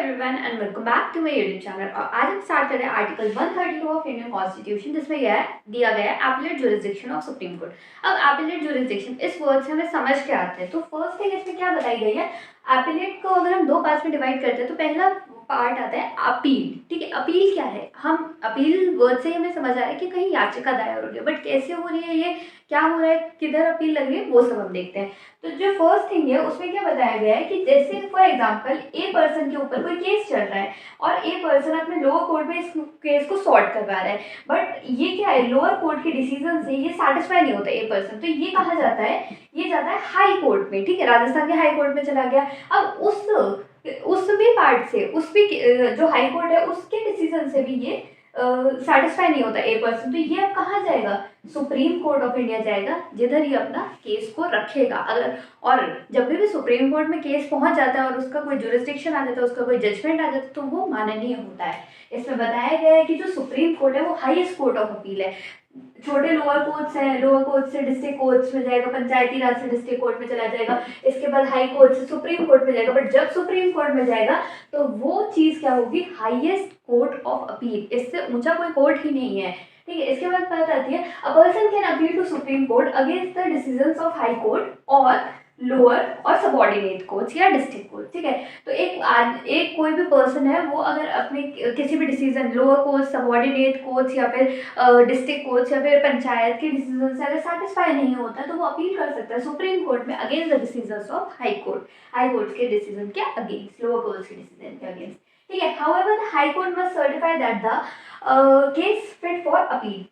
Everyone and welcome back to my YouTube channel. और आज हम स्टार्ट कर रहे हैं आर्टिकल 132 ऑफ इंडियन कॉन्स्टिट्यूशन, जिसमें दिया गया है appellate jurisdiction of supreme court. अब एपीलेट ज्यूरिसडिक्शन इस वर्ड से हमें समझ के आते हैं। तो फर्स्ट थिंग इसमें क्या बताई गई है, एपीलेट को अगर हम दो पार्ट्स में डिवाइड करते हैं तो पहला पार्ट आता है अपील। ठीक है, अपील क्या है, हम अपील वर्ड से ही हमें समझ आ रहा है कि कहीं याचिका दायर हो रही है, बट कैसे हो रही है, ये क्या हो रहा है, किधर अपील लग रही है, वो सब हम देखते हैं। तो जो फर्स्ट थिंग है उसमें क्या बताया गया है कि जैसे फॉर एग्जांपल ए पर्सन के ऊपर कोई केस चल रहा है और ए पर्सन अपने लोअर कोर्ट में इस केस को सॉर्ट करवा रहा है, बट ये क्या है, लोअर कोर्ट के डिसीजन से ये सेटिस्फाई नहीं होता ए पर्सन, तो ये कहा जाता है, ये जाता है हाई कोर्ट में। ठीक है, राजस्थान के हाई कोर्ट में चला गया। अब उस भी पार्ट से, उस भी जो हाई कोर्ट है उसके डिसीजन से भी ये सेटिस्फाई नहीं होता ए पर्सन, तो ये अब कहाँ जाएगा, सुप्रीम कोर्ट ऑफ इंडिया जाएगा, जिधर ये अपना केस को रखेगा। अगर और जब भी सुप्रीम कोर्ट में केस पहुंच जाता है और उसका कोई जुरिस्डिक्शन आ जाता है, उसका कोई जजमेंट आ जाता है, तो वो माननीय होता है। इसमें बताया गया है कि जो सुप्रीम कोर्ट है वो हाईएस्ट कोर्ट ऑफ अपील है। छोटे लोअर कोर्ट्स हैं, लोअर कोर्ट से डिस्ट्रिक्ट कोर्ट्स में जाएगा, पंचायती राज से डिस्ट्रिक्ट कोर्ट में चला जाएगा, इसके बाद हाई कोर्ट से सुप्रीम कोर्ट में जाएगा, बट जब सुप्रीम कोर्ट में जाएगा तो वो चीज़ क्या होगी, हाईएस्ट कोर्ट ऑफ अपील, इससे ऊंचा कोई कोर्ट ही नहीं है। ठीक है, इसके बाद बात आती है, a person can appeal to supreme court against the decisions of high court और लोअर और सबऑर्डिनेट कोर्ट्स या डिस्ट्रिक्ट कोर्ट। ठीक है, तो एक कोई भी पर्सन है वो अगर अपने किसी भी decision, lower court, subordinate courts या फिर डिस्ट्रिक्ट कोर्ट्स या फिर पंचायत के डिसीजन से अगर सेटिस्फाई नहीं होता तो वो अपील कर सकता है सुप्रीम कोर्ट में against the decisions of high court के डिसीजन के अगेंस्ट, लोअर कोर्ट के डिसीजन के अगेंस्ट। ठीक है, however the high court must certify that the case fit for appeal.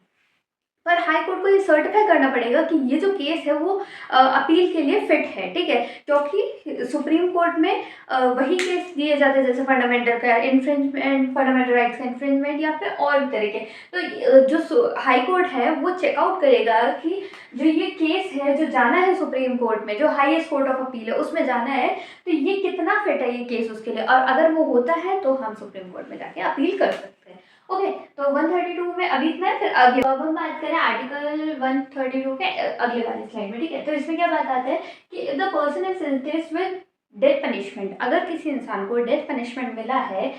पर हाई कोर्ट को ये सर्टिफाई करना पड़ेगा कि ये जो केस है वो अपील के लिए फिट है। ठीक है, क्योंकि सुप्रीम कोर्ट में वही केस दिए जाते हैं जैसे फंडामेंटल का इन्फ्रिंजमेंट, फंडामेंटल राइट्स का इन्फ्रिंजमेंट या फिर और भी तरीके। तो जो हाई कोर्ट है वो चेकआउट करेगा कि जो ये केस है जो जाना है सुप्रीम कोर्ट में, जो हाईएस्ट कोर्ट ऑफ अपील है उसमें जाना है, तो ये कितना फिट है ये केस उसके लिए, और अगर वो होता है तो हम सुप्रीम कोर्ट में जाके अपील कर सकते हैं। ओके, तो 132 में अभी इतना है। फिर आगे अब हम बात करें आर्टिकल 132 के अगले वाले स्लाइड में। ठीक है, तो इसमें क्या बात आता है कि if the person is sentenced with death punishment, अगर किसी इंसान को डेथ पनिशमेंट मिला है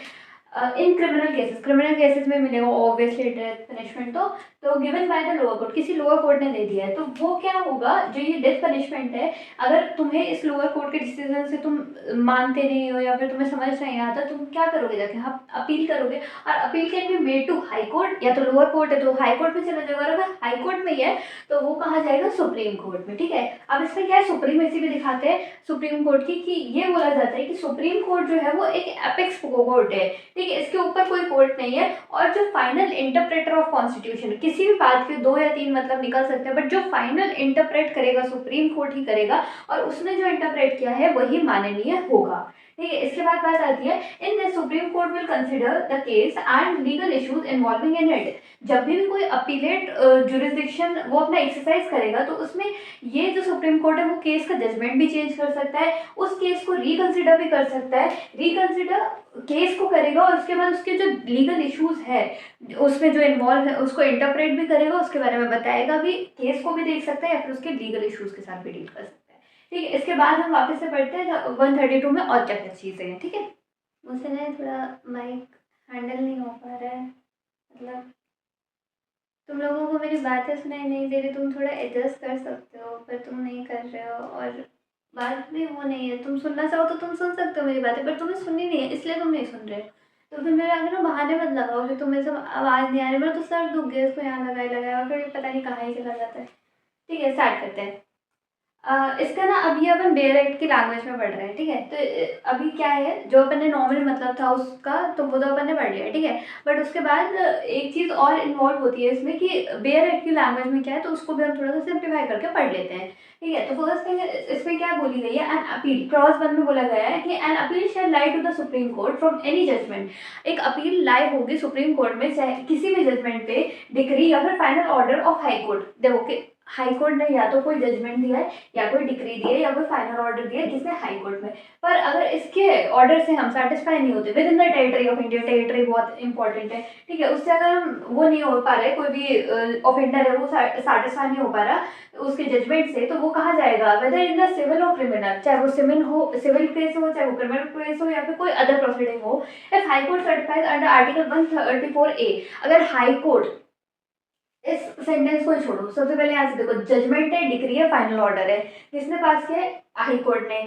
इन क्रिमिनल केसेस में मिलेगा ऑब्वियसली डेथ पनिशमेंट, तो given by the lower court, किसी लोअर कोर्ट ने दे दिया है, तो वो क्या होगा, जो ये डेथ पनिशमेंट है, अगर तुम्हें इस लोअर कोर्ट के डिसीजन से तुम मानते नहीं हो या फिर तुम्हें समझ नहीं आता, तुम क्या करोगे, जाके आप अपील करोगे, और appeal can be made to high court, या तो लोअर कोर्ट है तो हाई कोर्ट में चला जाएगा, और अगर हाई कोर्ट में ही है तो वो कहाँ जाएगा, सुप्रीम कोर्ट में। ठीक है, अब इसमें क्या है, सुप्रीमेसी भी दिखाते हैं सुप्रीम कोर्ट की, कि ये बोला जाता है कि सुप्रीम कोर्ट जो है वो एक एपेक्स कोर्ट है। ठीक है, इसके ऊपर कोई कोर्ट नहीं है, और जो फाइनल इंटरप्रेटर ऑफ कॉन्स्टिट्यूशन, किसी भी बात के 2 या 3 मतलब निकल सकते हैं, बट जो फाइनल इंटरप्रेट करेगा सुप्रीम कोर्ट ही करेगा, और उसने जो इंटरप्रेट किया है वही माननीय होगा। ठीक है, इसके बाद बात आती है, in this supreme court will consider the case and legal issues involving in it. जब भी कोई अपीलेट जुरिस्डिक्शन वो अपना एक्सरसाइज करेगा, तो उसमें ये जो सुप्रीम कोर्ट है वो केस का जजमेंट भी चेंज कर सकता है, उस केस को रिकंसिडर भी कर सकता है, रिकंसिडर केस को करेगा, और उसके बाद उसके जो लीगल इश्यूज है उसमें जो इन्वॉल्व है उसको इंटरप्रेट भी करेगा, उसके बारे में बताएगा भी, केस को भी देख सकता है या फिर उसके लीगल इश्यूज के साथ भी डील कर सकता है। ठीक है, इसके बाद हम वापस से पढ़ते हैं 132 में और क्या क्या चीज़ें हैं। ठीक है, मुझसे ना थोड़ा माइक हैंडल नहीं हो पा रहा है, मतलब तुम लोगों को मेरी बातें सुनाई नहीं दे रही, तुम थोड़ा एडजस्ट कर सकते हो, पर तुम नहीं कर रहे हो, और बात भी वो नहीं है, तुम सुनना चाहो तो तुम सुन सकते हो मेरी बातें, पर तुम्हें सुननी नहीं है इसलिए तुम नहीं सुन रहे हो। तो फिर मेरे आगे ना बहाने मत लगाओ कि तुम्हें सब आवाज़ नहीं आ रही, मेरा तो सर दुख गया इसको यहाँ लगाया और फिर ये पता नहीं कहाँ ही चला जाता है। ठीक है, स्टार्ट करते हैं। इसका ना अभी अपन बेयर एक्ट की लैंग्वेज में पढ़ रहे हैं। ठीक है, तो अभी क्या है, जो अपन ने नॉर्मल मतलब था उसका तो वो तो अपन ने पढ़ लिया। ठीक है, बट उसके बाद एक चीज़ और इन्वॉल्व होती है इसमें कि बेयर एक्ट की लैंग्वेज में क्या है, तो उसको भी हम थोड़ा सा सिंप्लीफाई करके पढ़ लेते हैं। ठीक है, तो फर्स्ट थिंग इसमें क्या बोली गई है, एन अपील, क्लॉज 1 में बोला गया है कि an appeal shall lie to the supreme court from any judgment. एक अपील लाइव होगी सुप्रीम कोर्ट में, चाहे किसी भी जजमेंट पे, डिक्री या फिर final order of high court. देखो कि हाई कोर्ट ने या तो कोई जजमेंट दिया है या कोई डिक्री दी है या कोई फाइनल ऑर्डर दिया है किसने, हाई कोर्ट में। पर अगर इसके ऑर्डर से हम सेटिस्फाई नहीं होते with in the territory of India, territory बहुत इंपॉर्टेंट है, ठीक है, उससे अगर हम वो नहीं हो पा रहे, कोई भी ऑफेंडर है वो सेटिस्फाई नहीं हो पा रहा उसके जजमेंट से, तो वो कहाँ जाएगा, वेदर इन द सिविल और क्रिमिनल, चाहे वो सिविल केस हो, चाहे वो क्रिमिनल केस हो, या फिर कोई अदर प्रोसीडिंग हो। If high court certifies under article 134A, अगर हाई कोर्ट इस सेंटेंस को ही छोड़ो, सबसे पहले यहाँ से देखो, जजमेंट है, डिक्री है, फाइनल ऑर्डर है, किसने पास किया है, हाई कोर्ट ने,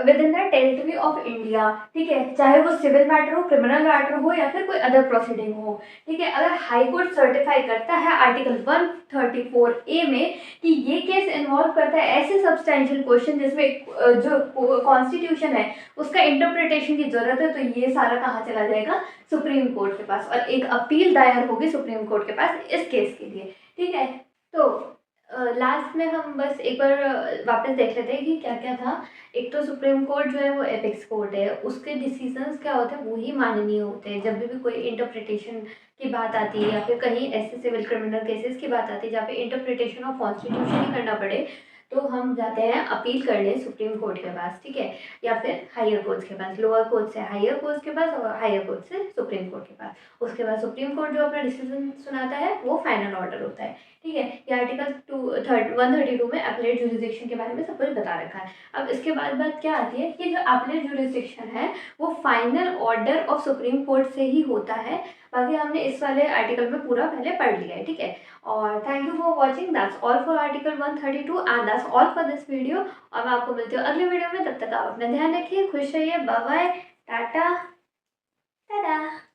with in the territory of India, ठीक है, चाहे वो सिविल मैटर हो, क्रिमिनल मैटर हो, या फिर कोई अदर प्रोसीडिंग हो, ठीक है। अगर हाई कोर्ट सर्टिफाई करता है आर्टिकल 134A में कि ये केस इन्वॉल्व करता है ऐसे सब्सटेंशियल क्वेश्चन जिसमें जो कॉन्स्टिट्यूशन है उसका इंटरप्रिटेशन की जरूरत है, तो ये सारा कहाँ चला जाएगा, सुप्रीम कोर्ट के पास, और एक अपील दायर होगी सुप्रीम कोर्ट के पास इस केस के लिए, ठीक है। तो लास्ट में हम बस एक बार वापस देख लेते हैं कि क्या क्या था। एक तो सुप्रीम कोर्ट जो है वो एपेक्स कोर्ट है, उसके डिसीजंस क्या होते हैं, वही माननीय होते हैं। जब भी कोई इंटरप्रिटेशन की बात आती है या फिर कहीं ऐसे सिविल क्रिमिनल केसेस की बात आती है जहाँ पे इंटरप्रिटेशन ऑफ कॉन्स्टिट्यूशन ही करना पड़े, तो हम जाते हैं अपील करने सुप्रीम कोर्ट के पास, ठीक है, या फिर हायर कोर्ट्स के पास, लोअर कोर्ट से हायर कोर्ट्स के पास और हायर कोर्ट से सुप्रीम कोर्ट के पास। उसके बाद सुप्रीम कोर्ट जो अपना डिसीजन सुनाता है वो फाइनल ऑर्डर होता है, ठीक है। ये आर्टिकल 132 में अपीलेट जुरिसडिक्शन के बारे में सब कुछ बता रखा है। अब इसके बाद बात क्या आती है कि जो अपीलेट जुरिसडिक्शन है वो final order of supreme court से ही होता है। बाकी हमने इस वाले आर्टिकल में पूरा पहले पढ़ लिया है, ठीक है। और thank you for watching, that's all for article 132 and that's all for this video. और मैं आपको मिलती हूँ अगले वीडियो में, तब तक आप अपना ध्यान रखिए, खुश रहिए, बाय बाय, टाटा, टाटा।